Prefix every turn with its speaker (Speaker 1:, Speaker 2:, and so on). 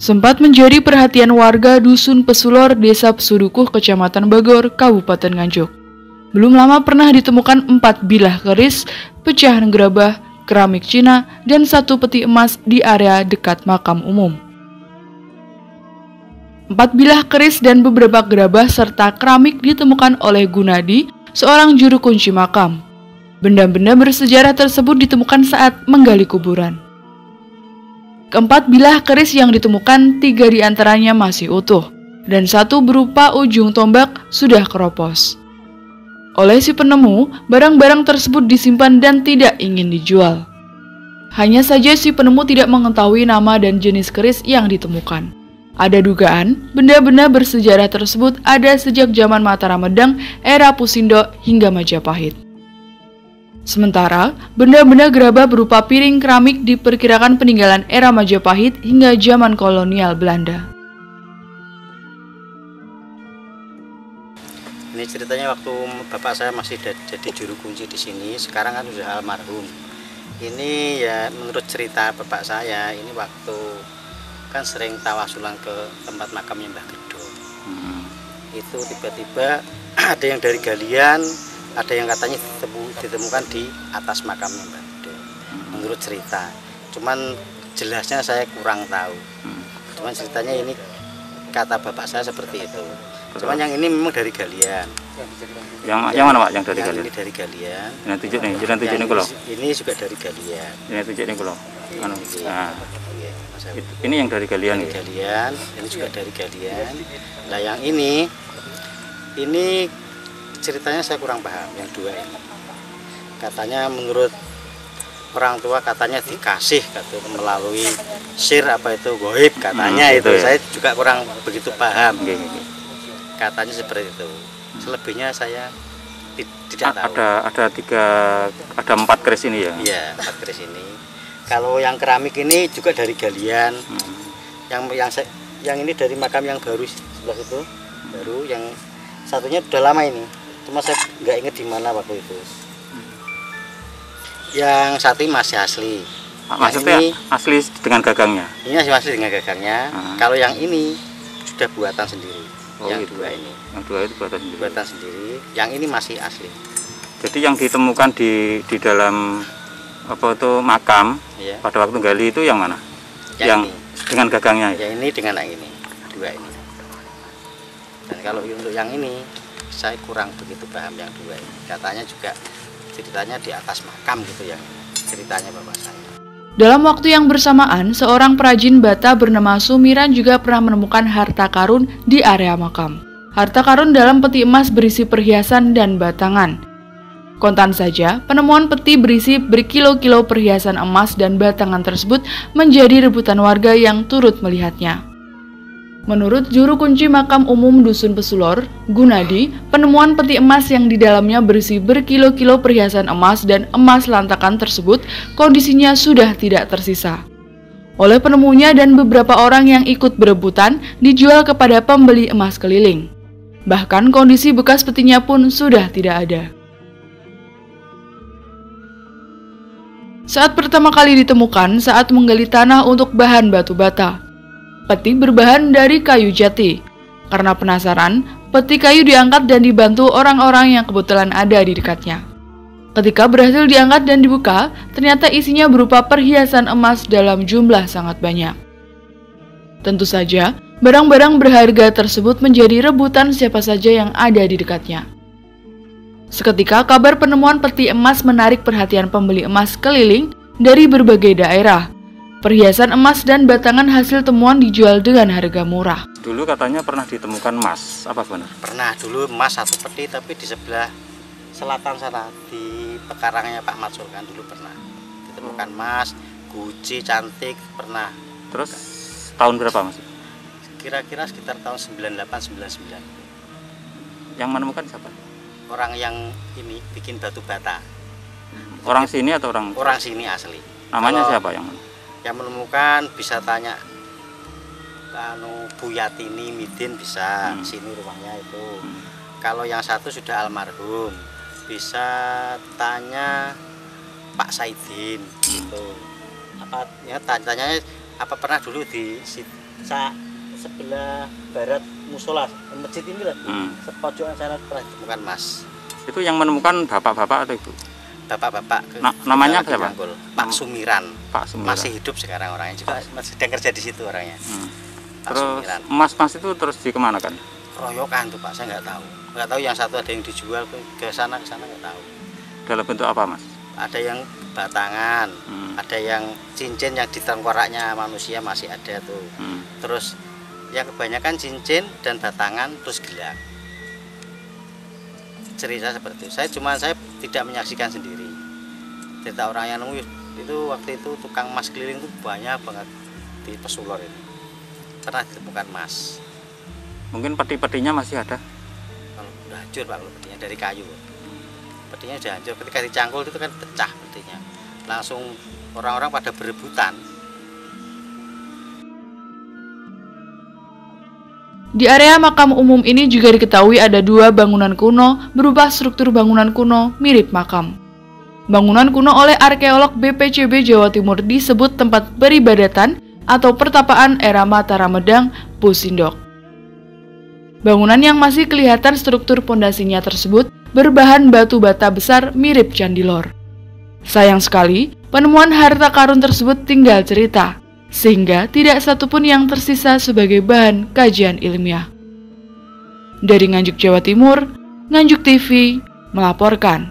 Speaker 1: sempat menjadi perhatian warga Dusun Pesulor, Desa Pesudukuh, Kecamatan Bagor, Kabupaten Nganjuk. Belum lama pernah ditemukan 4 bilah keris, pecahan gerabah, keramik Cina, dan 1 peti emas di area dekat makam umum. 4 bilah keris dan beberapa gerabah serta keramik ditemukan oleh Gunadi, seorang juru kunci makam. Benda-benda bersejarah tersebut ditemukan saat menggali kuburan. Keempat bilah keris yang ditemukan, 3 diantaranya masih utuh, dan 1 berupa ujung tombak sudah keropos. Oleh si penemu, barang-barang tersebut disimpan dan tidak ingin dijual. Hanya saja si penemu tidak mengetahui nama dan jenis keris yang ditemukan. Ada dugaan, benda-benda bersejarah tersebut ada sejak zaman Mataram Medang, era Pusindo hingga Majapahit. Sementara, benda-benda gerabah berupa piring keramik diperkirakan peninggalan era Majapahit hingga zaman kolonial Belanda.
Speaker 2: Ini ceritanya waktu bapak saya masih jadi juru kunci di sini, sekarang kan sudah almarhum. Ini ya menurut cerita bapak saya, ini waktu kan sering tawasulan ke tempat makamnya Mbah Gedo. Itu tiba-tiba ada yang dari galian, ada yang katanya ditemukan di atas makamnya Mbah Gedo, menurut cerita. Cuman jelasnya saya kurang tahu. Cuman ceritanya ini kata bapak saya seperti itu. Cuman yang ini memang dari galian.
Speaker 3: Yang mana Pak? Yang dari galian?
Speaker 2: Ini dari galian.
Speaker 3: Yang tunjuk nih, jalan tunjuk nih kalau.
Speaker 2: Ini juga dari galian.
Speaker 3: Ini tunjuk nih kalau. Anu. Nah.
Speaker 2: Iya,
Speaker 3: ini yang dari galian ya?
Speaker 2: Galian, ini juga dari galian. Nah yang ini ceritanya saya kurang paham, yang 2 ini. Katanya menurut orang tua katanya dikasih melalui sir apa itu goib katanya itu ya? Saya juga kurang begitu paham. Katanya seperti itu. Selebihnya saya tidak tahu.
Speaker 3: Ada 4 keris ini ya?
Speaker 2: Iya, 4 keris ini. Kalau yang keramik ini juga dari galian. Yang ini dari makam yang baru sebelah itu. Baru yang satunya sudah lama ini. Cuma saya nggak ingat di mana waktu itu. Yang satu ini masih asli.
Speaker 3: Maksudnya ini, asli dengan gagangnya?
Speaker 2: Ini masih asli dengan gagangnya. Kalau yang ini sudah buatan sendiri. Yang
Speaker 3: gitu.
Speaker 2: 2 ini.
Speaker 3: Yang 2 itu buatan sendiri.
Speaker 2: Buatan sendiri. Yang ini masih asli.
Speaker 3: Jadi yang ditemukan di dalam apa itu makam pada waktu gali itu yang mana? Yang
Speaker 2: ini.
Speaker 3: Dengan gagangnya?
Speaker 2: Yang ini dengan yang ini. 2 ini. Dan kalau untuk yang ini saya kurang begitu paham yang 2 ini. Katanya juga ceritanya di atas makam gitu yang ceritanya bapak saya.
Speaker 1: Dalam waktu yang bersamaan, seorang perajin bata bernama Sumiran juga pernah menemukan harta karun di area makam. Harta karun dalam peti emas berisi perhiasan dan batangan. Kontan saja, penemuan peti berisi berkilo-kilo perhiasan emas dan batangan tersebut menjadi rebutan warga yang turut melihatnya. Menurut juru kunci makam umum Dusun Pesulor, Gunadi, penemuan peti emas yang di dalamnya berisi berkilo-kilo perhiasan emas dan emas lantakan tersebut kondisinya sudah tidak tersisa. Oleh penemunya dan beberapa orang yang ikut berebutan dijual kepada pembeli emas keliling. Bahkan kondisi bekas petinya pun sudah tidak ada. Saat pertama kali ditemukan saat menggali tanah untuk bahan batu bata. Peti berbahan dari kayu jati. Karena penasaran, peti kayu diangkat dan dibantu orang-orang yang kebetulan ada di dekatnya. Ketika berhasil diangkat dan dibuka, ternyata isinya berupa perhiasan emas dalam jumlah sangat banyak. Tentu saja, barang-barang berharga tersebut menjadi rebutan siapa saja yang ada di dekatnya. Seketika kabar penemuan peti emas menarik perhatian pembeli emas keliling dari berbagai daerah. Perhiasan emas dan batangan hasil temuan dijual dengan harga murah.
Speaker 3: Dulu katanya pernah ditemukan emas, apa benar?
Speaker 2: Pernah dulu emas 1 peti, tapi di sebelah selatan sana di pekarangnya Pak Matsur kan dulu pernah ditemukan emas, guci cantik pernah.
Speaker 3: Terus tahun berapa Mas?
Speaker 2: Kira-kira sekitar tahun 98-99.
Speaker 3: Yang menemukan siapa?
Speaker 2: Orang yang ini bikin batu bata.
Speaker 3: Orang sini atau orang?
Speaker 2: Orang sini asli.
Speaker 3: Namanya
Speaker 2: Kalau
Speaker 3: siapa yang mana?
Speaker 2: Yang menemukan bisa tanya Bu Yatini Midin bisa, sini rumahnya itu. Kalau yang satu sudah almarhum, bisa tanya Pak Saidin gitu. Apa ya tanya apa pernah dulu di sebelah barat musola masjid ini lah, sepojokan sana pernah ditemukan emas.
Speaker 3: Itu yang menemukan bapak-bapak atau ibu?
Speaker 2: Bapak-bapak.
Speaker 3: Namanya siapa?
Speaker 2: Pak Sumiran.
Speaker 3: Pak Sumiran.
Speaker 2: Masih hidup sekarang orangnya, juga masih sedang kerja di situ orangnya. Pak
Speaker 3: Terus
Speaker 2: Sumiran.
Speaker 3: emas-emas itu terus dikemanakan?
Speaker 2: Royokan tuh Pak, saya nggak tahu yang satu ada yang dijual ke sana nggak tahu.
Speaker 3: Dalam bentuk apa, Mas?
Speaker 2: Ada yang batangan, ada yang cincin yang di tengkoraknya manusia masih ada tuh. Terus yang kebanyakan cincin dan batangan terus gelang. Cerita seperti itu. Saya tidak menyaksikan sendiri. Cerita orang yang nemu itu waktu itu tukang emas keliling itu banyak banget di Pesulor ini. Pernah ditemukan emas.
Speaker 3: Mungkin peti-petinya masih ada.
Speaker 2: Kalau udah hancur Pak, kalau petinya dari kayu. Petinya sudah hancur, ketika dicangkul itu kan pecah petinya. Langsung orang-orang pada berebutan.
Speaker 1: Di area makam umum ini juga diketahui ada 2 bangunan kuno berupa struktur bangunan kuno mirip makam. Bangunan kuno oleh arkeolog BPCB Jawa Timur disebut tempat peribadatan atau pertapaan era Mataram Medang, Pusindok. Bangunan yang masih kelihatan struktur pondasinya tersebut berbahan batu bata besar mirip Candi Lor. Sayang sekali, penemuan harta karun tersebut tinggal cerita, sehingga tidak satupun yang tersisa sebagai bahan kajian ilmiah. Dari Nganjuk, Jawa Timur, Nganjuk TV melaporkan.